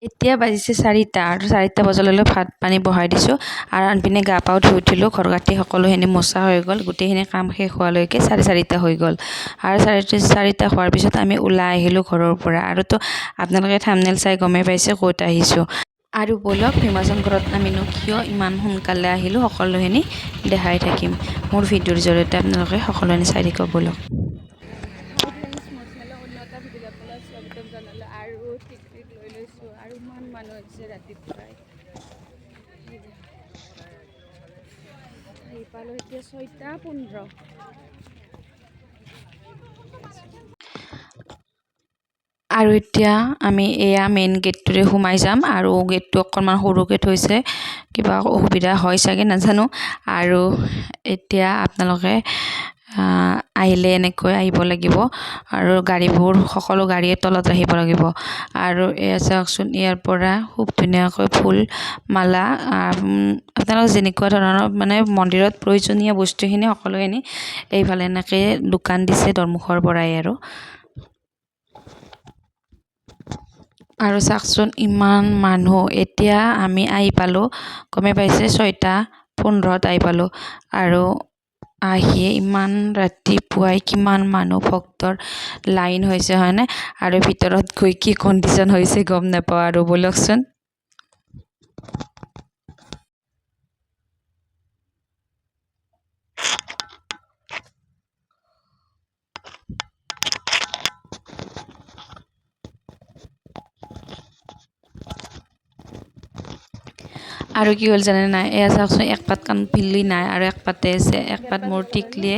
এতিয়া বাজিছে 4টা আৰু 4টা বজালৈ ভাত পানী বহাই দিছোঁ আৰু আনপিনে গা পাও ধুই উঠিলোঁ। ঘৰ কাটি সকলোখিনি মোচা হৈ গ'ল। গোটেইখিনি কাম শেষ হোৱালৈকে 4:30 হৈ গ'ল আৰু 4:30 হোৱাৰ পিছত আমি ওলাই আহিলোঁ ঘৰৰ পৰা। আৰুতো আপোনালোকে থাম্বনেইল চাই গমেই পাইছে ক'ত আহিছোঁ। আৰু ব'লক ভীমাশংকৰত আমিনো কিয় ইমান সোনকালে আহিলোঁ সকলোখিনি দেখাই থাকিম মোৰ ভিডিঅ'ৰ জৰিয়তে। আপোনালোকে সকলোখিনি চাই থাকিব ব'লক। আৰু টিকটিক লৈ লৈছোঁ আৰু ইমান মানুহ হৈছে ৰাতিপুৱাই। আহি পালোঁ এতিয়া 6:15। আৰু এতিয়া আমি এয়া মেইন গেটটোৰে সোমাই যাম আৰু গেটটো অকণমান সৰুকৈ থৈছে, কিবা অসুবিধা হয় চাগে নাজানো। আৰু এতিয়া আপোনালোকে আহিলে এনেকৈ আহিব লাগিব আৰু গাড়ীবোৰ সকলো গাড়ীয়ে তলত ৰাখিব লাগিব। আৰু এয়া চাওকচোন, ইয়াৰ পৰা খুব ধুনীয়াকৈ ফুল মালা আপোনালোক যেনেকুৱা ধৰণৰ মানে মন্দিৰত প্ৰয়োজনীয় বস্তুখিনি সকলোখিনি এইফালে এনেকৈ দোকান দিছে দৰমুখৰ পৰাই। আৰু চাওকচোন ইমান মানুহ। এতিয়া আমি আহি পালোঁ, গমে পাইছে 6:15 আহি পালোঁ। আৰু আহিয়ে ইমান ৰাতিপুৱাই কিমান মানুহ ভক্তৰ লাইন হৈছে হয়নে? আৰু ভিতৰত গৈ কি কণ্ডিশ্যন হৈছে গম নাপাওঁ। আৰু ব'লকচোন। আৰু কি হ'ল জানে নাই? এয়া চাওকচোন, এক পাত কাণফুলি নাই আৰু এক পাতে আছে। এক পাত মোৰ টিকলিয়ে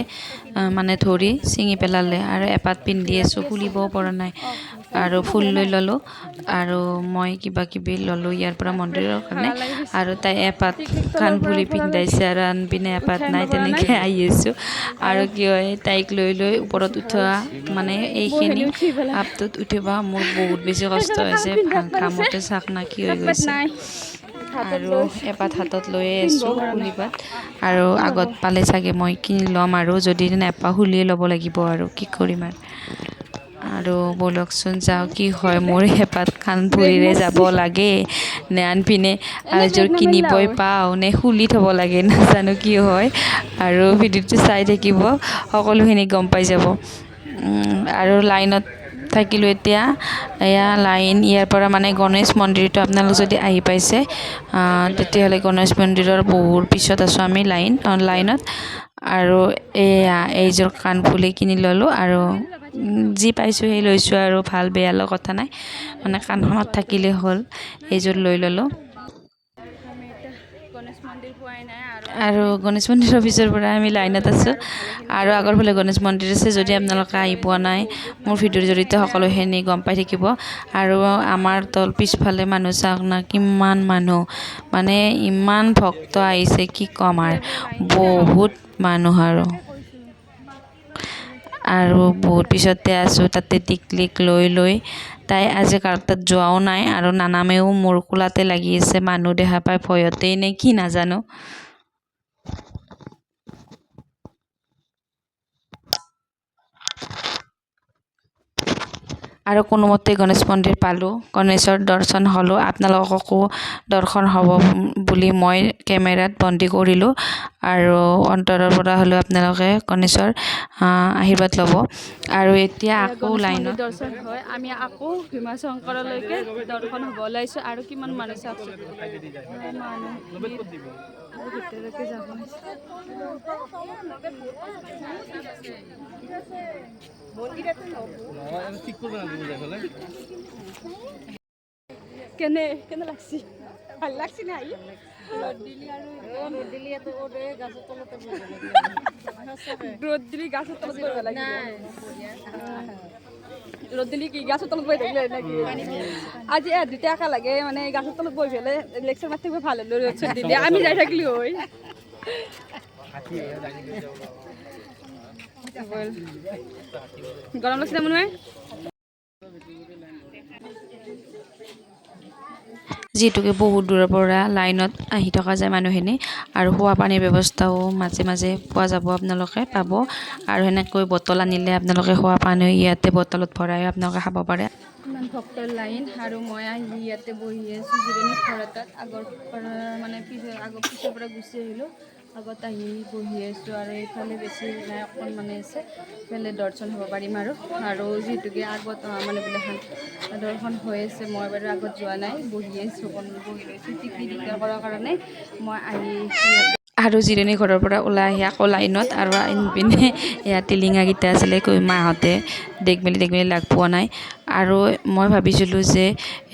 মানে ধৰি ছিঙি পেলালে আৰু এপাত পিন্ধি আছোঁ, খুলিবও পৰা নাই। আৰু ফুল লৈ ল'লোঁ আৰু মই কিবা কিবি ল'লোঁ ইয়াৰ পৰা মন্দিৰৰ কাৰণে। আৰু তাই এপাত কাণফুলি পিন্ধাইছে আৰু আনপিনে এপাত নাই, তেনেকৈ আহি আছোঁ। আৰু কি হয়, তাইক লৈ লৈ ওপৰত উঠোৱা মানে এইখিনি আপটোত উঠিব মোৰ বহুত বেছি কষ্ট হৈছে। ঘামতে চাক না কি হৈ গৈছে। আৰু এপাত হাতত লৈয়ে আছোঁ ফুলিপাত। আৰু আগত পালে চাগে মই কিনি ল'ম আৰু যদি নেপাওঁ খুলিয়ে ল'ব লাগিব আৰু কি কৰিম। আৰু ব'লকচোন যাওঁ, কি হয় মোৰ এপাত কাণফুলিৰে যাব লাগে নে আনপিনে এযোৰ কিনিবই পাওঁ নে খুলি থ'ব লাগে, নাজানো কি হয়। আৰু ভিডিঅ'টো চাই থাকিব, সকলোখিনি গম পাই যাব। আৰু লাইনত থাকিলোঁ এতিয়া। এয়া লাইন, ইয়াৰ পৰা মানে গণেশ মন্দিৰটো আপোনালোক যদি আহি পাইছে তেতিয়াহ'লে গণেশ মন্দিৰৰ বহুত পিছত আছোঁ আমি লাইনত। আৰু এয়া এইযোৰ কাণফুলি কিনি ল'লোঁ আৰু যি পাইছোঁ সেই লৈছোঁ আৰু ভাল বেয়া লগত কথা নাই, মানে কাণখনত থাকিলে হ'ল। এইযোৰ লৈ ল'লোঁ। আৰু গণেশ মন্দিৰৰ পিছৰ পৰা আমি লাইনত আছোঁ আৰু আগৰ ফালে গণেশ মন্দিৰ আছে। যদি আপোনালোকে আহি পোৱা নাই, মোৰ ভিডিঅ'ৰ জৰিয়তে সকলোখিনি গম পাই থাকিব। আৰু আমাৰ পিছফালে মানুহ চাওক না, কিমান মানুহ, মানে ইমান ভক্ত আহিছে কি ক'ম আৰু বহুত মানুহ। আৰু বহুত পিছতে আছোঁ তাতে টিকলিক লৈ লৈ। তাই আজি কাৰো তাত যোৱাও নাই আৰু নানামেও, মোৰ কোলাতে লাগি আছে। মানুহ দেখা পাই ভয়তেই নে কি নাজানো। আৰু কোনোমতে গণেশ মন্দিৰ পালোঁ, গণেশৰ দৰ্শন হ'লোঁ। আপোনালোককো দৰ্শন হ'ব বুলি মই কেমেৰাত বন্দী কৰিলোঁ। আৰু অন্তৰৰ পৰা হ'লেও আপোনালোকে গণেশৰ আশীৰ্বাদ ল'ব। আৰু এতিয়া আকৌ লাইনত দৰ্শন হয়, আমি আকৌ ভীমাশংকৰলৈকে দৰ্শন হ'ব ওলাইছোঁ। আৰু কিমান মানুহ চাওকচোন, ভিতৰলৈকে যাব। কেনে কেনে লাগছি? ভাল লাগছি না? ৰ'দ দিলি গাছৰ তলতে বহিব লাগে। ৰ'দ দিলি কি গাছৰ তলত বহি থাকিলে নেকি? আজি 2 লাগে, মানে গাছৰ তলত বহি পেলাই লেকচাৰ মাৰি থাকিব ভাল হ'লো। ৰ'দ চ'দ দিলি আমি যাই থাকিলো হয়। গৰম লাগছে না মনে? যিহেতুকে বহুত দূৰৰ পৰা লাইনত আহি থকা যায় মানুহখিনি। আৰু খোৱা পানীৰ ব্যৱস্থাও মাজে মাজে পোৱা যাব, আপোনালোকে পাব। আৰু সেনেকৈ বটল আনিলে আপোনালোকে খোৱা পানী ইয়াতে বটলত ভৰাই আপোনালোকে খাব পাৰে। ইমান ভক্তৰ লাইন আৰু মই আহি ইয়াতে বহি আছোঁ জিৰণি ঘৰ এটাত আগৰ পৰা মানে পিছৰ পৰা গুচি আহিলোঁ আগত আহি বহি আছোঁ আৰু এইফালে বেছি নাই অকণমানে আছে এইফালে দৰ্শন হ'ব পাৰিম আৰু যিহেতুকে আগত মানুহবিলাখন দৰ্শন হৈ আছে মই বাৰু আগত যোৱা নাই বহি আছোঁ অকণমান বহি লৈছোঁ টিভি দিগদাৰ কৰাৰ কাৰণে মই আহি আৰু জিৰণি ঘৰৰ পৰা ওলাই আহি আকৌ লাইনত আৰু পিনে এয়া টিলিঙাকেইটা আছিলে মাহঁতে দেখ মেলি লাগ পোৱা নাই আৰু মই ভাবিছিলোঁ যে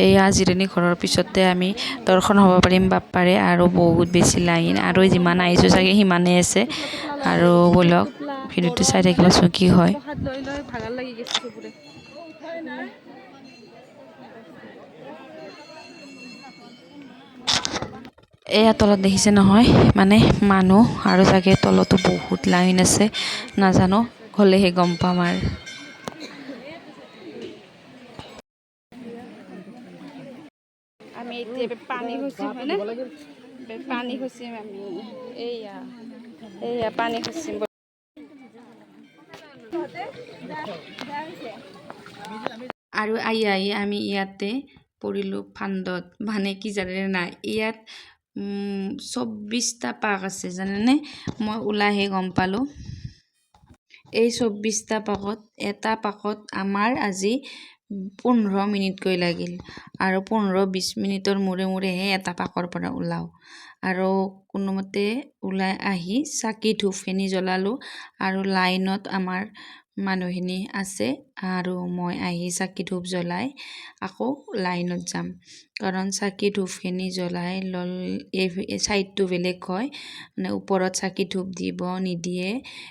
এয়া জিৰণি ঘৰৰ পিছতে আমি দৰ্শন হ'ব পাৰিম বাপ্পাৰে আৰু বহুত বেছি লাইন আৰু যিমান আহিছোঁ চাগে সিমানেই আছে আৰু ব'লক ভিডিঅ'টো চাই থাকিবাচোন কি হয়। প্ৰসাদ লৈ লৈ ভাগৰ লাগি গৈছে চবৰে। এয়া তলত দেখিছে নহয় মানে মানুহ আৰু চাগে তলতো বহুত লাইন আছে নাজানো গ'লেহে গম পাম আৰু আমি এতিয়া পানী খুচিম হয়নে পানী খুচিম আমি এইয়া পানী খুচিম আৰু আহি আমি ইয়াতে পৰিলোঁ ফান্দত মানে কি জানেনে নাই ইয়াত 24টা পাক আছে জানেনে মই ওলাইহে গম পালোঁ এই 24টা পাকত এটা পাকত আমাৰ আজি 15 মিনিটকৈ লাগিল আৰু 15-20 মিনিটৰ মূৰেহে এটা পাকৰ পৰা ওলাওঁ আৰু কোনোমতে ওলাই আহি চাকি ধূপখিনি জ্বলালোঁ আৰু লাইনত আমাৰ মানুহখিনি আছে আৰু মই আহি চাকি ধূপ জ্বলাই আকৌ লাইনত যাম কাৰণ চাকি ধূপখিনি জ্বলাই এই ছাইডটো বেলেগ হয় মানে ওপৰত চাকি ধূপ দিব নিদিয়ে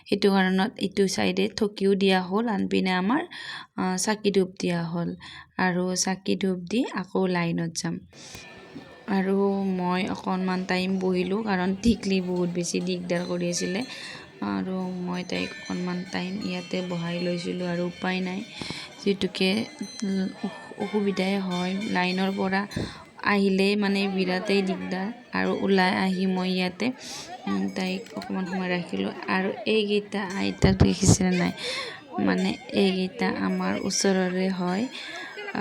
সেইটো কাৰণত এইটো ছাইডে থকিও দিয়া হ'ল আনপিনে আমাৰ চাকি ধূপ দিয়া হ'ল আৰু চাকি ধূপ দি আকৌ লাইনত যাম আৰু মই অকণমান টাইম বহিলোঁ কাৰণ টিকলি বহুত বেছি দিগদাৰ কৰি আছিলে আৰু মই তাইক অকণমান টাইম ইয়াতে বহাই লৈছিলোঁ আৰু উপায় নাই যিহেতুকে অসুবিধাই হয় লাইনৰ পৰা আহিলে মানে বিৰাটেই দিগদাৰ আৰু ওলাই আহি মই ইয়াতে তাইক অকণমান সময় ৰাখিলোঁ আৰু এইকেইটা আইতাক দেখিছেনে নাই মানে এইকেইটা আমাৰ ওচৰৰে হয়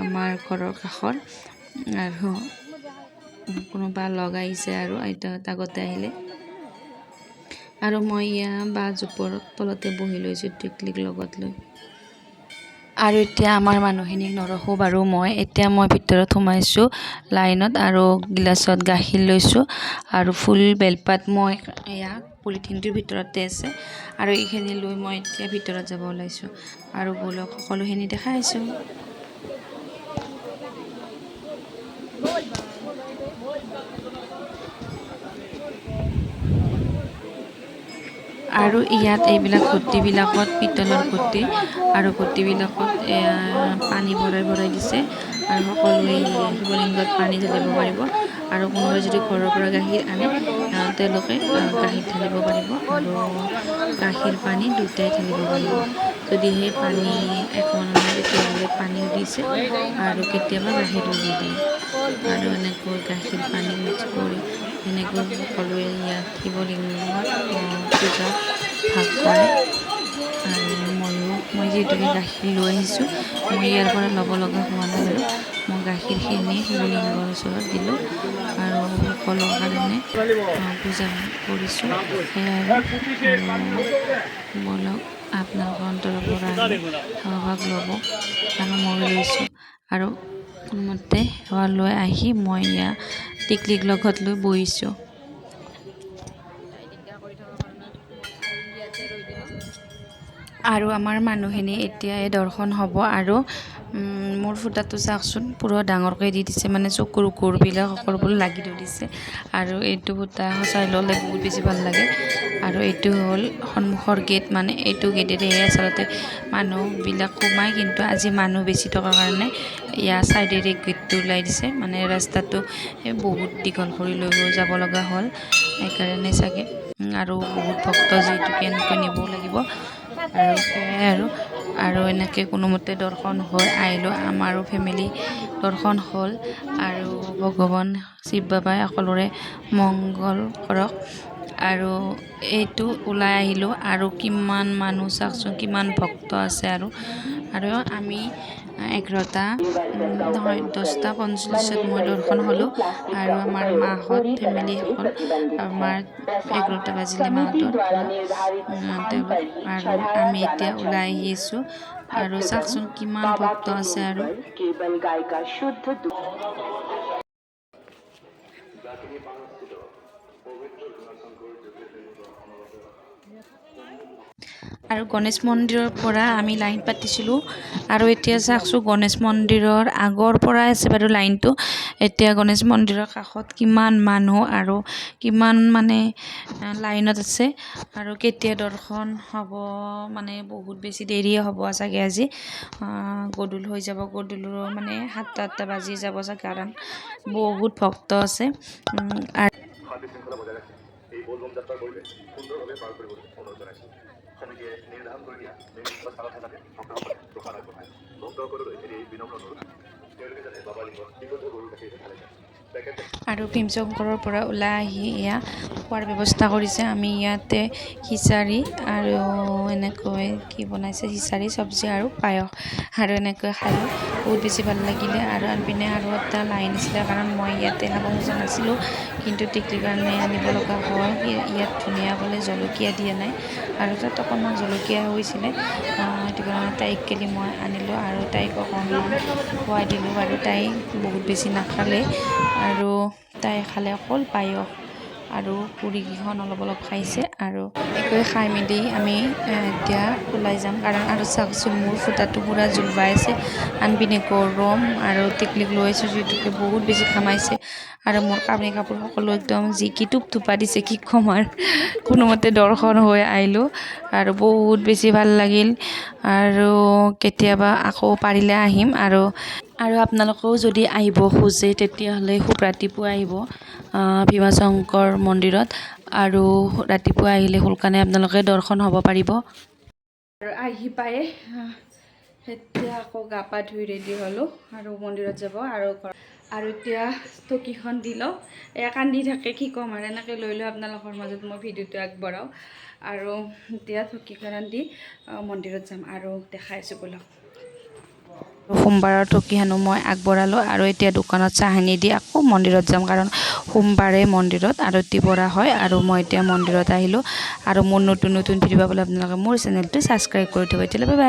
আমাৰ ঘৰৰ কাষৰ আৰু কোনোবা লগাইছে আৰু আইতাহঁত আগতে আহিলে আৰু মই বা জোপৰ তলতে বহি লৈছোঁ টিকলিক লগত লৈ আৰু এতিয়া আমাৰ মানুহখিনিক নৰখোঁ বাৰু মই ভিতৰত সোমাইছোঁ লাইনত আৰু গিলাচত গাখীৰ লৈছোঁ আৰু ফুল বেলপাত মই এয়া পলিথিনটোৰ ভিতৰতে আছে আৰু এইখিনি লৈ মই এতিয়া ভিতৰত যাব ওলাইছোঁ আৰু ব'লক সকলোখিনি দেখাইছোঁ আৰু ইয়াত এইবিলাক ঘটিবিলাকত পিতলৰ ঘটি আৰু ঘটিবিলাকত পানী ভৰাই দিছে আৰু সকলোৱে শিৱলিংগত পানী ঢালিব পাৰিব আৰু কোনোবাই যদি ঘৰৰ পৰা গাখীৰ আনে তেওঁলোকে গাখীৰ ঢালিব পাৰিব আৰু গাখীৰ পানী দুটাই ঢালিব পাৰিব যদিহে পানী একমন নহয় তেতিয়াহ'লে পানীও দিছে আৰু কেতিয়াবা গাখীৰো দি দিয়ে আৰু এনেকৈ গাখীৰ পানী মিক্স কৰি এনেকৈ সকলোৱে ইয়াত শিৱলিংগত পূজা ভাগ কৰে আৰু মই যিহেতুকে গাখীৰ লৈ আহিছোঁ মই ইয়াৰ পৰা ল'ব লগা হোৱা নাই বাৰু মই গাখীৰখিনি শিৱলিংগৰ ওচৰত দিলোঁ আৰু সকলৰ কাৰণে পূজা কৰিছোঁ সেয়াই আৰু ব'লক আপোনালোকৰ অন্তৰৰ পৰা সেৱা ল'ব আৰু মই লৈছোঁ আৰু কোনোমতে সেৱা লৈ আহি মই ইয়াত টিকলিক লগত লৈ বহিছোঁ আৰু আমাৰ মানুহখিনি এতিয়াই দৰ্শন হ'ব আৰু মোৰ ফুটাটো চাওকচোন পুৰা ডাঙৰকৈ দি দিছে মানে চকুৰ গোৰবিলাক সকলোবোৰ লাগি ধৰিছে আৰু এইটো ফুটা সঁচাই ল'লে বহুত বেছি ভাল লাগে আৰু এইটো হ'ল সন্মুখৰ গেট মানে এইটো গেটেৰেহে আচলতে মানুহবিলাক সোমায় কিন্তু আজি মানুহ বেছি থকাৰ কাৰণে ইয়াৰ ছাইডেৰে গেটটো ওলাই দিছে মানে ৰাস্তাটো বহুত দীঘল কৰি লৈ যাব লগা হ'ল সেইকাৰণে চাগে আৰু বহুত ভক্ত যিহেতুকে এনেকৈ নিবও লাগিব আৰু সেয়াই আৰু এনেকৈ কোনোমতে দৰ্শন হৈ আহিলোঁ আমাৰো ফেমিলি দৰ্শন হ'ল আৰু ভগৱান শিৱ বাবাই সকলোৰে মংগল কৰক আৰু এইটো ওলাই আহিলোঁ আৰু কিমান মানুহ চাওকচোন কিমান ভক্ত আছে আৰু আমি 11টা নহয় 10টা 45ত মই দৰ্শন হ'লোঁ আৰু আমাৰ মাহঁত ফেমিলি সকল আমাৰ 11টা বাজিলে মাহঁতৰ তেওঁলোক আৰু আমি এতিয়া ওলাই আহিছোঁ আৰু চাওকচোন কিমান ভক্ত আছে আৰু আৰু গণেশ মন্দিৰৰ পৰা আমি লাইন পাতিছিলোঁ আৰু এতিয়া চাওকচোন গণেশ মন্দিৰৰ আগৰ পৰাই আছে বাৰু লাইনটো এতিয়া গণেশ মন্দিৰৰ কাষত কিমান মানুহ আৰু কিমান মানে লাইনত আছে আৰু কেতিয়া দৰ্শন হ'ব মানে বহুত বেছি দেৰিয়ে হ'ব চাগে আজি গধূল হৈ যাব গধূলৰ মানে 7টা বাজি যাব চাগে কাৰণ বহুত ভক্ত আছে আৰু আৰু ভীমশঙ্কৰৰ পৰা ওলাই আহি এয়া খোৱাৰ ব্যৱস্থা কৰিছে আমি ইয়াতে খিচাৰি আৰু এনেকৈ কি বনাইছে খিচাৰি চব্জি আৰু পায়স আৰু এনেকৈ খালোঁ বহুত বেছি ভাল লাগিলে আৰু আনপিনে আৰু এটা লাইন আছিলে কাৰণ মই ইয়াতে খাব খোজা নাছিলোঁ কিন্তু টিকলিৰ কাৰণে আনিব লগা হ'ল ইয়াত ধুনীয়াকৈ জলকীয়া দিয়া নাই আৰু তাত অকণমান জলকীয়া হৈছিলে সেইটো কাৰণে তাইক কেলি মই আনিলোঁ আৰু তাইক অকণমান খুৱাই দিলোঁ আৰু তাই বহুত বেছি নাখালে আৰু তাই খালে অকল পায়স আৰু পুৰিকেইখন অলপ অলপ খাইছে আৰু একোৱে খাই মেলি আমি এতিয়া ওলাই যাম কাৰণ আৰু চাওকচোন মোৰ ফুটাটো পূৰা জোলবাই আছে আনপিনে গৰম আৰু টিকলিক লৈ আছোঁ যিহেতুকে বহুত বেছি ঘামাইছে আৰু মোৰ কাপোৰ সকলো একদম যি কি টোপা দিছে কি ক'ম আৰু কোনোমতে দৰ্শন হৈ আহিলোঁ আৰু বহুত বেছি ভাল লাগিল আৰু কেতিয়াবা আকৌ পাৰিলে আহিম আৰু আপোনালোকেও যদি আহিব খোজে তেতিয়াহ'লে খুব ৰাতিপুৱা আহিব ভীমশঙ্কৰ মন্দিৰত আৰু ৰাতিপুৱা আহিলে সোনকালে আপোনালোকে দৰ্শন হ'ব পাৰিব আৰু আহি পায়ে এতিয়া আকৌ গা পা ধুই ৰেডি হ'লোঁ আৰু মন্দিৰত যাব আৰু এতিয়া টকীখন দি লওঁ এয়া কান্দি থাকে কি ক'ম আৰু এনেকৈ লৈ আপোনালোকৰ মাজত মই ভিডিঅ'টো আগবঢ়াওঁ আৰু এতিয়া টকীখন দি মন্দিৰত যাম আৰু দেখাইছোঁ বলক সোমবাৰৰ টকীখনো মই আগবঢ়ালোঁ আৰু এতিয়া দোকানত চাহনি দি আকৌ মন্দিৰত যাম কাৰণ সোমবাৰে মন্দিৰত আৰতি কৰা হয় আৰু মই এতিয়া মন্দিৰত আহিলোঁ আৰু মোৰ নতুন ভিডিঅ' পাবলৈ আপোনালোকে মোৰ চেনেলটো ছাবস্ক্ৰাইব কৰি থ'ব এতিয়ালৈ বাই বাই